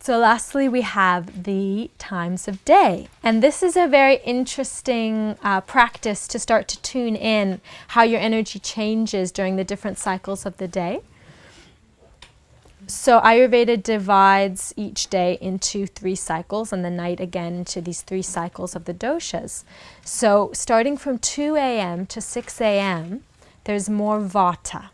So lastly, we have the times of day. And this is a very interesting practice to start to tune in how your energy changes during the different cycles of the day. So Ayurveda divides each day into 3 cycles and the night again into these 3 cycles of the doshas. So starting from 2 a.m. to 6 a.m., there's more vata.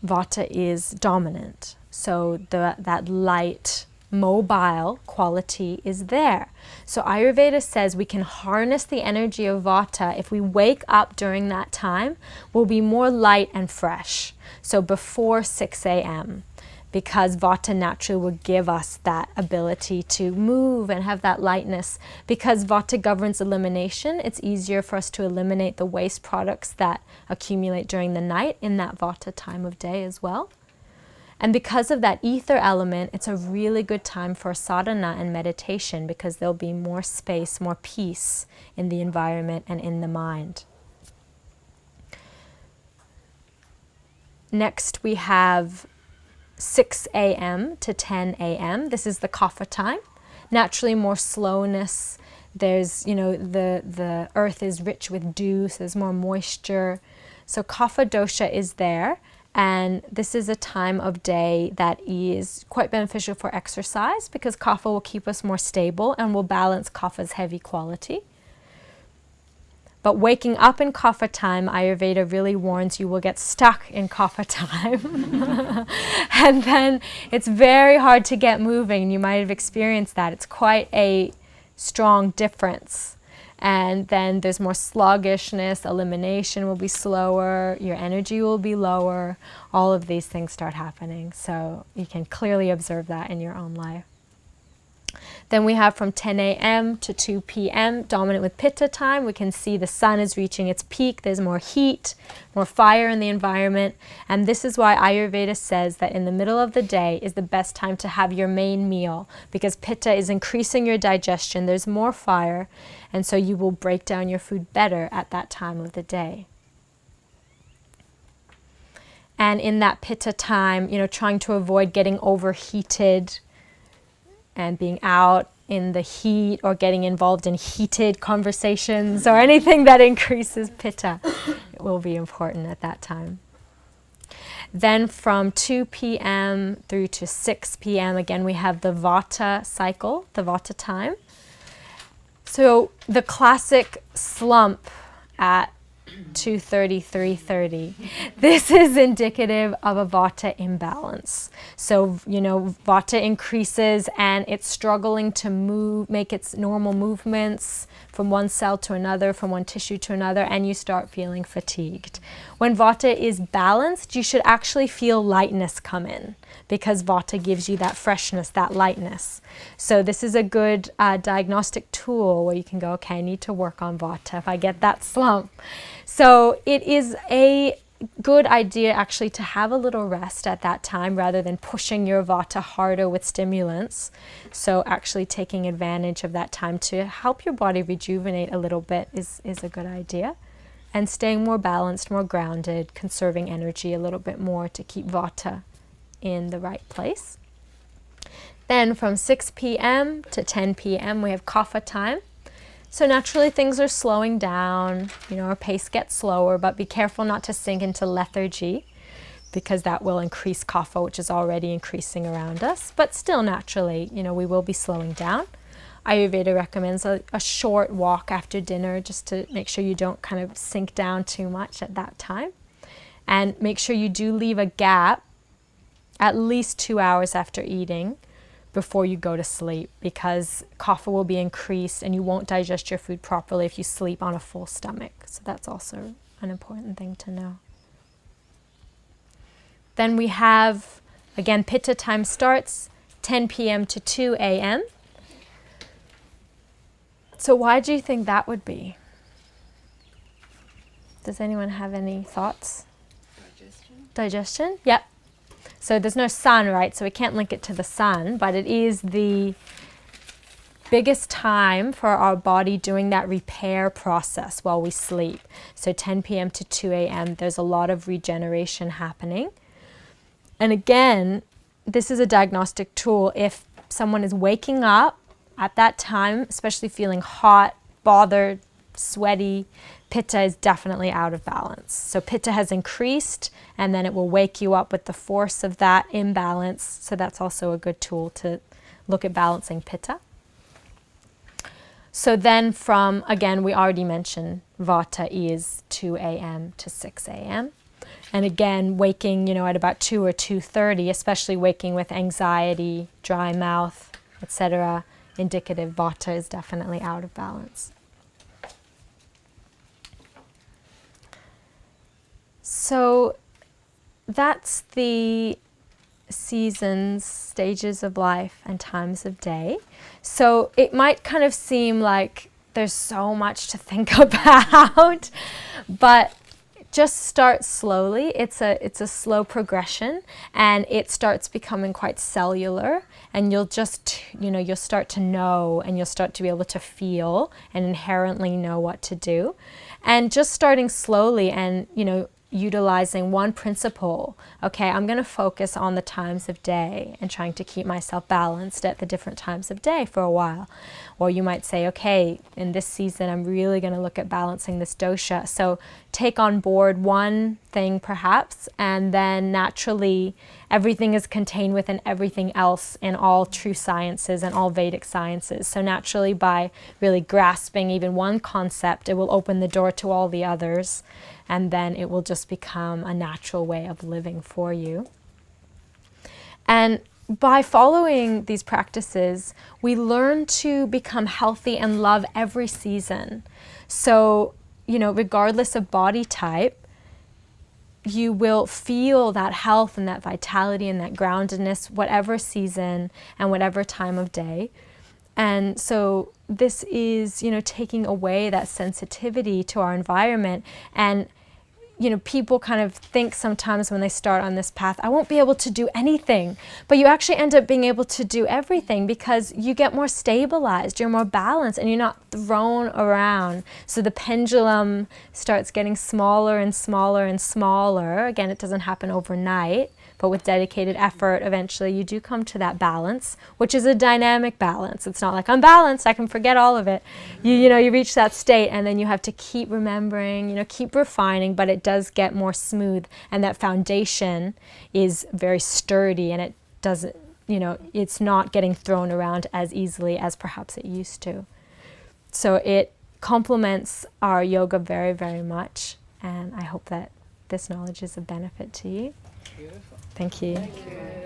Vata is dominant. So that light, mobile quality is there. So Ayurveda says we can harness the energy of vata. If we wake up during that time, we'll be more light and fresh. So before 6 a.m., because vata naturally will give us that ability to move and have that lightness. Because vata governs elimination, it's easier for us to eliminate the waste products that accumulate during the night in that vata time of day as well. And because of that ether element, it's a really good time for sadhana and meditation because there'll be more space, more peace in the environment and in the mind. Next, we have 6 a.m. to 10 a.m. This is the kapha time. Naturally, more slowness. There's, the earth is rich with dew, so there's more moisture. So kapha dosha is there. And this is a time of day that is quite beneficial for exercise because kapha will keep us more stable and will balance kapha's heavy quality. But waking up in kapha time, Ayurveda really warns you will get stuck in kapha time. And then it's very hard to get moving. You might have experienced that. It's quite a strong difference. And then there's more sluggishness, elimination will be slower, your energy will be lower. All of these things start happening. So you can clearly observe that in your own life. Then we have from 10 a.m. to 2 p.m. dominant with pitta time. We can see the sun is reaching its peak. There's more heat, more fire in the environment. And this is why Ayurveda says that in the middle of the day is the best time to have your main meal because pitta is increasing your digestion. There's more fire. And so you will break down your food better at that time of the day. And in that pitta time, trying to avoid getting overheated and being out in the heat or getting involved in heated conversations or anything that increases pitta. It will be important at that time. Then from 2 p.m. through to 6 p.m., again, we have the vata cycle, the vata time. So the classic slump at 2:30, 3:30. This is indicative of a vata imbalance. So, vata increases and it's struggling to make its normal movements from one cell to another, from one tissue to another, and you start feeling fatigued. When vata is balanced, you should actually feel lightness come in because vata gives you that freshness, that lightness. So this is a good diagnostic tool where you can go, okay, I need to work on vata if I get that slump. So it is a good idea actually to have a little rest at that time rather than pushing your vata harder with stimulants. So actually taking advantage of that time to help your body rejuvenate a little bit is a good idea. And staying more balanced, more grounded, conserving energy a little bit more to keep vata in the right place. Then from 6 p.m. to 10 p.m. we have kapha time. So naturally things are slowing down, our pace gets slower, but be careful not to sink into lethargy because that will increase kapha, which is already increasing around us. But still naturally, we will be slowing down. Ayurveda recommends a short walk after dinner just to make sure you don't kind of sink down too much at that time. And make sure you do leave a gap at least 2 hours after eating before you go to sleep because kapha will be increased and you won't digest your food properly if you sleep on a full stomach. So that's also an important thing to know. Then we have, again, pitta time starts 10 p.m. to 2 a.m. So why do you think that would be? Does anyone have any thoughts? Digestion? Yep. So there's no sun, right? So we can't link it to the sun, but it is the biggest time for our body doing that repair process while we sleep. So 10 p.m. to 2 a.m., there's a lot of regeneration happening. And again, this is a diagnostic tool. If someone is waking up at that time, especially feeling hot, bothered, sweaty, Pitta is definitely out of balance. So Pitta has increased, and then it will wake you up with the force of that imbalance. So that's also a good tool to look at balancing Pitta. So then from, again, we already mentioned Vata is 2 a.m. to 6 a.m. And again, waking, at about 2 or 2:30, especially waking with anxiety, dry mouth, etc., indicative Vata is definitely out of balance. So that's the seasons, stages of life, and times of day. So it might kind of seem like there's so much to think about, but just start slowly. It's a slow progression, and it starts becoming quite cellular, and you'll just, you'll start to know, and you'll start to be able to feel and inherently know what to do. And just starting slowly and, utilizing one principle. Okay, I'm going to focus on the times of day and trying to keep myself balanced at the different times of day for a while. Or you might say, okay, in this season, I'm really going to look at balancing this dosha. So take on board one thing perhaps, and then naturally everything is contained within everything else in all true sciences and all Vedic sciences. So naturally, by really grasping even one concept, it will open the door to all the others, and then it will just become a natural way of living for you. And by following these practices, we learn to become healthy and love every season. So, regardless of body type, you will feel that health and that vitality and that groundedness, whatever season and whatever time of day. And so this is, taking away that sensitivity to our environment. And, people kind of think sometimes when they start on this path, I won't be able to do anything. But you actually end up being able to do everything because you get more stabilized, you're more balanced, and you're not thrown around. So the pendulum starts getting smaller and smaller and smaller. Again, it doesn't happen overnight. But with dedicated effort, eventually you do come to that balance, which is a dynamic balance. It's not like I'm balanced, I can forget all of it. You reach that state, and then you have to keep remembering, keep refining, but it does get more smooth, and that foundation is very sturdy, and it doesn't, it's not getting thrown around as easily as perhaps it used to. So it complements our yoga very, very much, and I hope that this knowledge is of benefit to you. Beautiful. Thank you. Thank you.